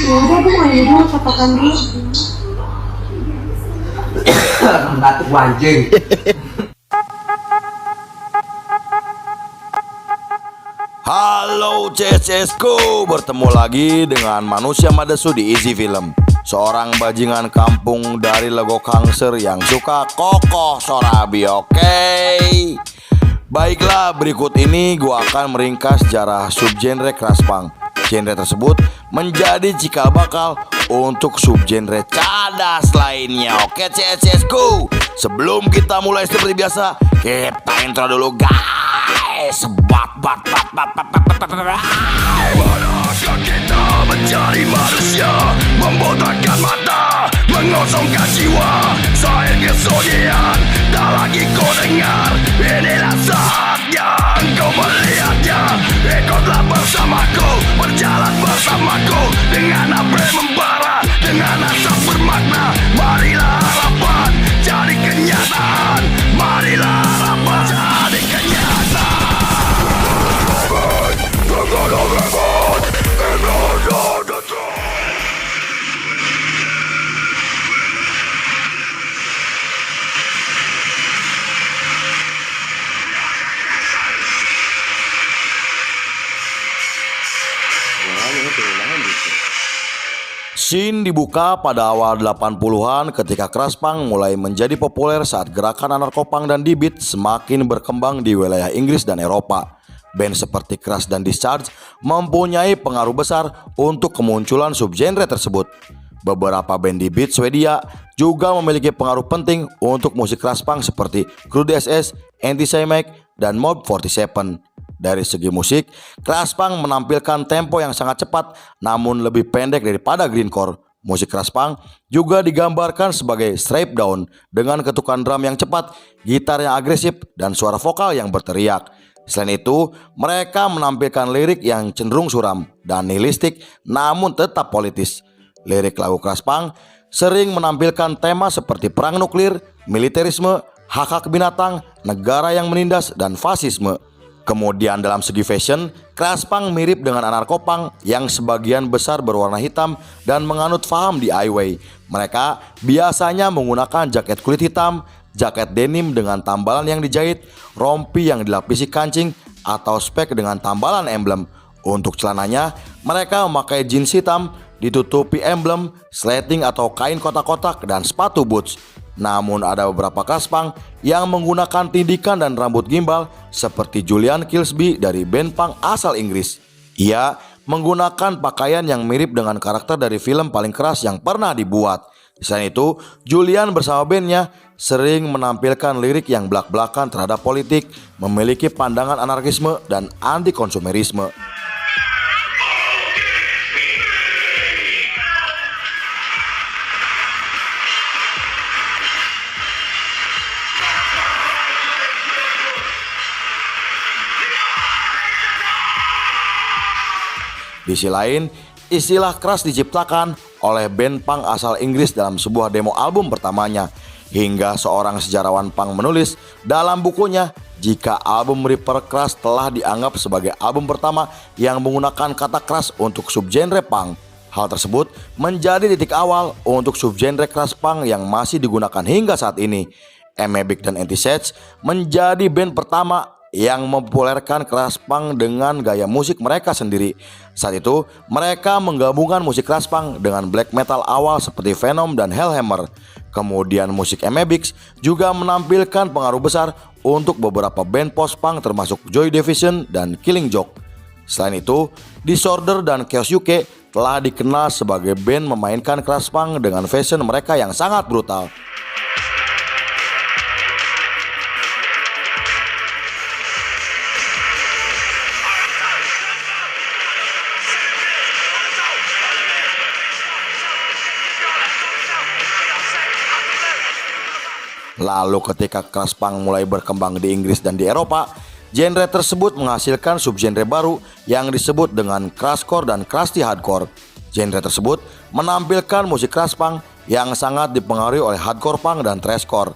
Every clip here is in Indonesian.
Ya udah, gue mau ini dulu, cetakan dulu. Batuk anjing. Halo CSSku, bertemu lagi dengan manusia Madesu di Easy Film. Seorang bajingan kampung dari Lego Kangser yang suka kokoh sorabi, oke? Baiklah, berikut ini gua akan meringkas sejarah subgenre thrash punk. Genre tersebut menjadi cikal bakal untuk subgenre cadas lainnya. Oke CSSku, sebelum kita mulai seperti biasa, kita intro dulu guys. Manakah kita mencari manusia, membotakkan mata, mengosongkan jiwa. Saya kesunyian, tak lagi kau dengar. Inilah saatnya engkau melihatnya. Ikutlah bersamaku, berjalan bersamaku, dengan apa yang membara, dengan asap bermakna. Marilah harapan jadi kenyataan. Marilah harapan jadi kenyataan. Scene dibuka pada awal 80-an ketika thrash punk mulai menjadi populer saat gerakan anarkopunk dan D-beat semakin berkembang di wilayah Inggris dan Eropa. Band seperti Crash dan Discharge mempunyai pengaruh besar untuk kemunculan subgenre tersebut. Beberapa band D-beat Swedia juga memiliki pengaruh penting untuk musik thrash punk seperti Crude SS, Anti-Semitic, dan Mob 47. Dari segi musik, thrash punk menampilkan tempo yang sangat cepat namun lebih pendek daripada grindcore. Musik thrash punk juga digambarkan sebagai stripped down dengan ketukan drum yang cepat, gitar yang agresif, dan suara vokal yang berteriak. Selain itu, mereka menampilkan lirik yang cenderung suram dan nihilistik namun tetap politis. Lirik lagu thrash punk sering menampilkan tema seperti perang nuklir, militerisme, hak-hak binatang, negara yang menindas, dan fasisme. Kemudian dalam segi fashion, thrash punk mirip dengan anarkopunk yang sebagian besar berwarna hitam dan menganut paham DIY. Mereka biasanya menggunakan jaket kulit hitam, jaket denim dengan tambalan yang dijahit, rompi yang dilapisi kancing, atau spek dengan tambalan emblem. Untuk celananya, mereka memakai jeans hitam, ditutupi emblem, sleting atau kain kotak-kotak, dan sepatu boots. Namun ada beberapa thrash punk yang menggunakan tindikan dan rambut gimbal seperti Julian Kilsby dari band punk asal Inggris. Ia menggunakan pakaian yang mirip dengan karakter dari film paling keras yang pernah dibuat. Selain itu, Julian bersama bandnya sering menampilkan lirik yang belak-belakan terhadap politik, memiliki pandangan anarkisme dan anti konsumerisme. Di sisi lain, istilah thrash diciptakan oleh band punk asal Inggris dalam sebuah demo album pertamanya. Hingga seorang sejarawan punk menulis dalam bukunya jika album Reaper Crash telah dianggap sebagai album pertama yang menggunakan kata thrash untuk subgenre punk. Hal tersebut menjadi titik awal untuk subgenre thrash punk yang masih digunakan hingga saat ini. Amebik dan Anti-Sage menjadi band pertama yang mempopulerkan thrash punk dengan gaya musik mereka sendiri. Saat itu, mereka menggabungkan musik thrash punk dengan black metal awal seperti Venom dan Hellhammer. Kemudian musik Amebix juga menampilkan pengaruh besar untuk beberapa band post-punk termasuk Joy Division dan Killing Joke. Selain itu, Disorder dan Chaos UK telah dikenal sebagai band memainkan thrash punk dengan fashion mereka yang sangat brutal. Lalu ketika thrash punk mulai berkembang di Inggris dan di Eropa, genre tersebut menghasilkan subgenre baru yang disebut dengan thrashcore dan crusty hardcore. Genre tersebut menampilkan musik thrash punk yang sangat dipengaruhi oleh hardcore punk dan thrashcore.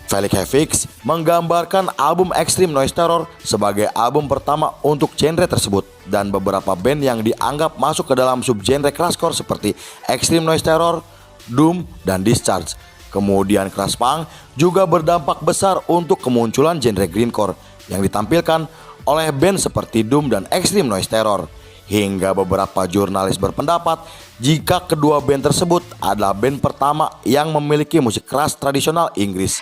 Felix Havix menggambarkan album Extreme Noise Terror sebagai album pertama untuk genre tersebut, dan beberapa band yang dianggap masuk ke dalam subgenre thrashcore seperti Extreme Noise Terror, Doom, dan Discharge. Kemudian thrash punk juga berdampak besar untuk kemunculan genre grindcore yang ditampilkan oleh band seperti Doom dan Extreme Noise Terror. Hingga beberapa jurnalis berpendapat jika kedua band tersebut adalah band pertama yang memiliki musik keras tradisional Inggris.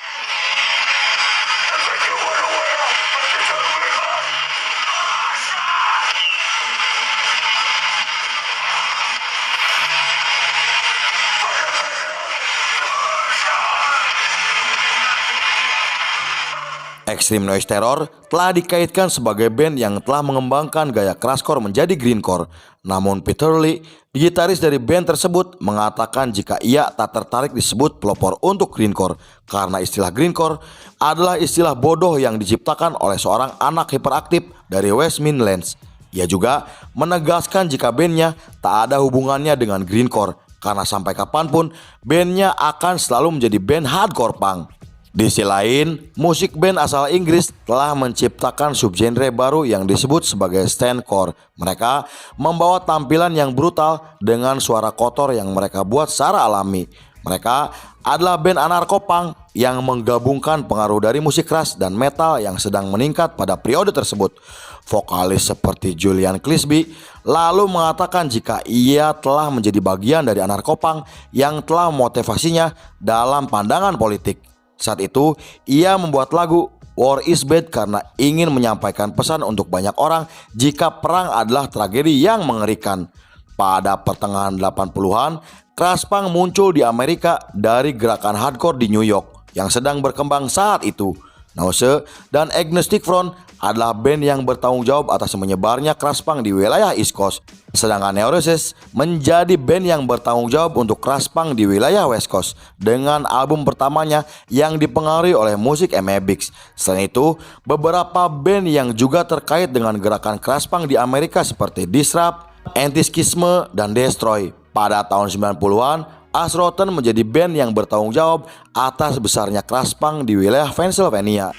Extreme Noise Terror telah dikaitkan sebagai band yang telah mengembangkan gaya thrashcore menjadi grindcore. Namun Peter Lee, gitaris dari band tersebut, mengatakan jika ia tak tertarik disebut pelopor untuk grindcore karena istilah grindcore adalah istilah bodoh yang diciptakan oleh seorang anak hiperaktif dari West Midlands. Ia juga menegaskan jika bandnya tak ada hubungannya dengan grindcore karena sampai kapanpun bandnya akan selalu menjadi band hardcore punk. Di sisi lain, musik band asal Inggris telah menciptakan subgenre baru yang disebut sebagai standcore. Mereka membawa tampilan yang brutal dengan suara kotor yang mereka buat secara alami. Mereka adalah band anarko-punk yang menggabungkan pengaruh dari musik keras dan metal yang sedang meningkat pada periode tersebut. Vokalis seperti Julian Clisby lalu mengatakan jika ia telah menjadi bagian dari anarko-punk yang telah memotivasinya dalam pandangan politik. Saat itu, ia membuat lagu War is Bad karena ingin menyampaikan pesan untuk banyak orang jika perang adalah tragedi yang mengerikan. Pada pertengahan 80-an, thrash punk muncul di Amerika dari gerakan hardcore di New York yang sedang berkembang saat itu. Nausea dan Agnostic Front adalah band yang bertanggung jawab atas menyebarnya thrash punk di wilayah East Coast. Sedangkan Neurosis menjadi band yang bertanggung jawab untuk thrash punk di wilayah West Coast dengan album pertamanya yang dipengaruhi oleh musik M.A.B.X. Selain itu, beberapa band yang juga terkait dengan gerakan thrash punk di Amerika seperti Disrupt, Antischism, dan Destroy. Pada tahun 90-an, Ash Rotten menjadi band yang bertanggung jawab atas besarnya thrash punk di wilayah Pennsylvania.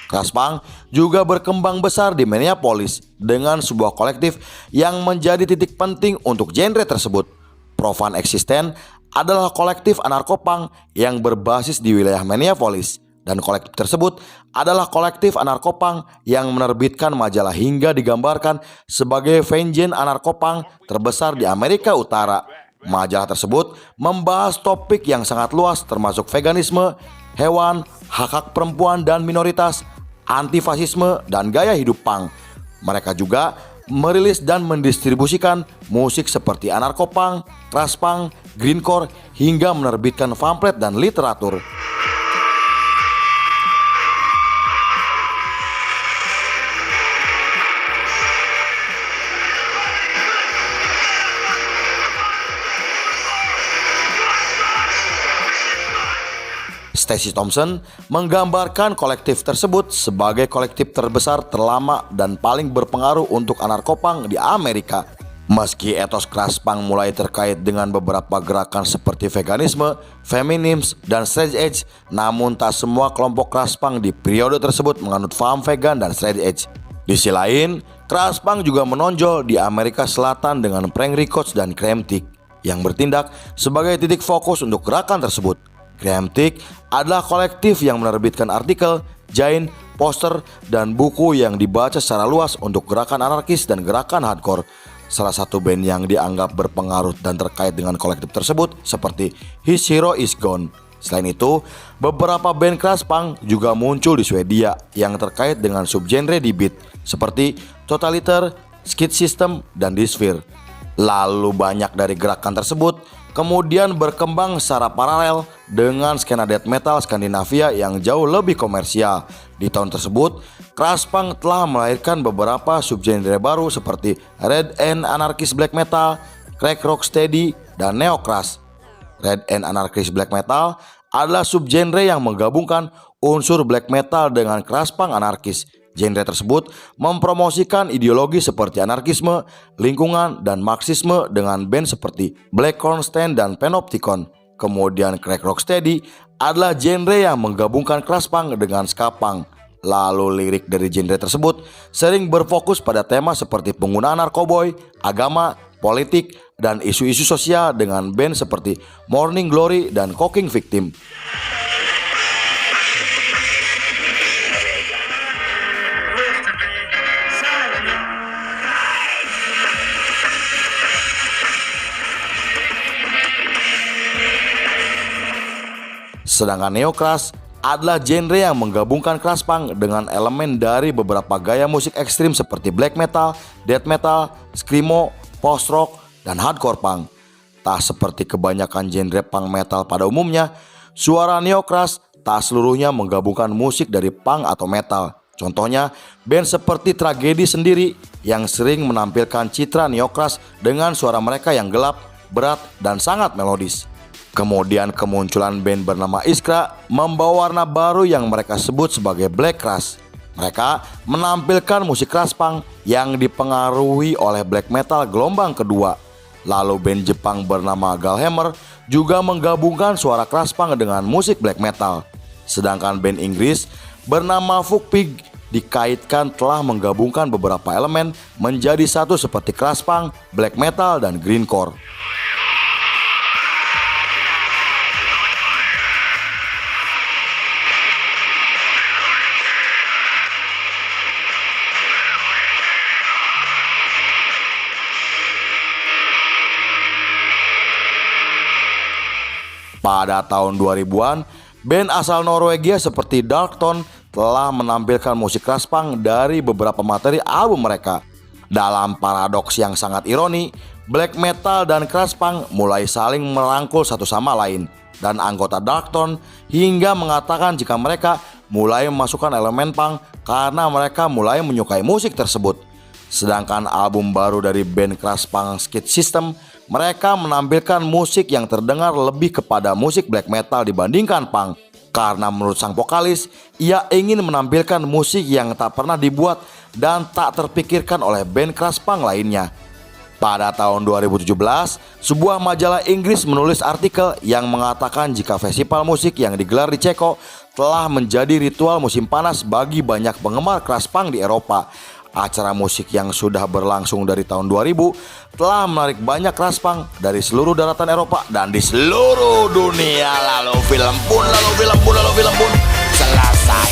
Thrash punk juga berkembang besar di Minneapolis dengan sebuah kolektif yang menjadi titik penting untuk genre tersebut. Profan Existence adalah kolektif anarko-punk yang berbasis di wilayah Minneapolis, dan kolektif tersebut adalah kolektif anarko-punk yang menerbitkan majalah hingga digambarkan sebagai fanzine anarko-punk terbesar di Amerika Utara. Majalah tersebut membahas topik yang sangat luas termasuk veganisme, hewan, hak-hak perempuan dan minoritas, antifasisme, dan gaya hidup punk. Mereka juga merilis dan mendistribusikan musik seperti anarko-punk, thrash punk, grindcore, hingga menerbitkan pamflet dan literatur. Stacy Thompson menggambarkan kolektif tersebut sebagai kolektif terbesar, terlama, dan paling berpengaruh untuk anarko-punk di Amerika. Meski etos thrash punk mulai terkait dengan beberapa gerakan seperti veganisme, feminisme, dan straight edge, namun tak semua kelompok thrash punk di periode tersebut menganut paham vegan dan straight edge. Di sisi lain, thrash punk juga menonjol di Amerika Selatan dengan Prank Records dan Cryptic yang bertindak sebagai titik fokus untuk gerakan tersebut. Cryptic adalah kolektif yang menerbitkan artikel, jain, poster, dan buku yang dibaca secara luas untuk gerakan anarkis dan gerakan hardcore. Salah satu band yang dianggap berpengaruh dan terkait dengan kolektif tersebut seperti His Hero Is Gone. Selain itu, beberapa band thrash punk juga muncul di Swedia yang terkait dengan subgenre di beat seperti Totaliter, Skid System, dan Disphere. Lalu banyak dari gerakan tersebut kemudian berkembang secara paralel dengan skena death metal Skandinavia yang jauh lebih komersial. Di tahun tersebut, thrash punk telah melahirkan beberapa subgenre baru seperti Red and Anarchist Black Metal, Crack Rocksteady, dan Neo Thrash. Red and Anarchist Black Metal adalah subgenre yang menggabungkan unsur black metal dengan thrash punk anarkis. Genre tersebut mempromosikan ideologi seperti anarkisme, lingkungan, dan marxisme dengan band seperti Black Corn Stand dan Panopticon. Kemudian Crack Rocksteady adalah genre yang menggabungkan thrash punk dengan ska punk. Lalu lirik dari genre tersebut sering berfokus pada tema seperti penggunaan narkoboy, agama, politik, dan isu-isu sosial dengan band seperti Morning Glory dan Cooking Victim. Sedangkan neothrash adalah genre yang menggabungkan thrash punk dengan elemen dari beberapa gaya musik ekstrim seperti black metal, death metal, screamo, post rock, dan hardcore punk. Tak seperti kebanyakan genre punk metal pada umumnya, suara neothrash tak seluruhnya menggabungkan musik dari punk atau metal. Contohnya, band seperti Tragedi sendiri yang sering menampilkan citra neothrash dengan suara mereka yang gelap, berat, dan sangat melodis. Kemudian kemunculan band bernama Iskra membawa warna baru yang mereka sebut sebagai black thrash. Mereka menampilkan musik thrash punk yang dipengaruhi oleh black metal gelombang kedua. Lalu band Jepang bernama Galhammer juga menggabungkan suara thrash punk dengan musik black metal. Sedangkan band Inggris bernama Fugpig dikaitkan telah menggabungkan beberapa elemen menjadi satu seperti thrash punk, black metal, dan grindcore. Pada tahun 2000-an, band asal Norwegia seperti Darktone telah menampilkan musik thrash punk dari beberapa materi album mereka. Dalam paradoks yang sangat ironi, black metal dan thrash punk mulai saling merangkul satu sama lain. Dan anggota Darktone hingga mengatakan jika mereka mulai memasukkan elemen punk karena mereka mulai menyukai musik tersebut. Sedangkan album baru dari band thrash punk Skid System, mereka menampilkan musik yang terdengar lebih kepada musik black metal dibandingkan punk. Karena menurut sang vokalis, ia ingin menampilkan musik yang tak pernah dibuat dan tak terpikirkan oleh band thrash punk lainnya. Pada tahun 2017, sebuah majalah Inggris menulis artikel yang mengatakan jika festival musik yang digelar di Ceko telah menjadi ritual musim panas bagi banyak penggemar thrash punk di Eropa. Acara musik yang sudah berlangsung dari tahun 2000 telah menarik banyak thrash punk dari seluruh daratan Eropa dan di seluruh dunia. Lalu film pun selesai.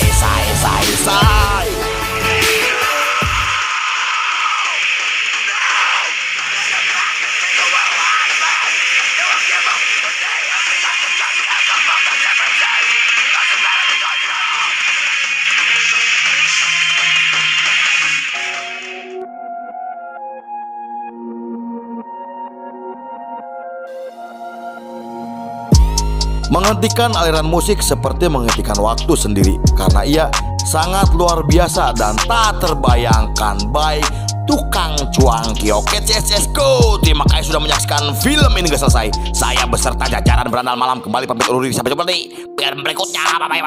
Menghentikan aliran musik seperti menghentikan waktu sendiri karena ia sangat luar biasa dan tak terbayangkan. Baik tukang cuangki. Oke CSGO, terima kasih sudah menyaksikan film ini gak selesai. Saya beserta jajaran berandal malam kembali pamit undur diri. Sampai jumpa di film berikutnya. Bye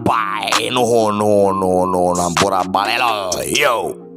bye. Nuhun nampura balelo. Yo.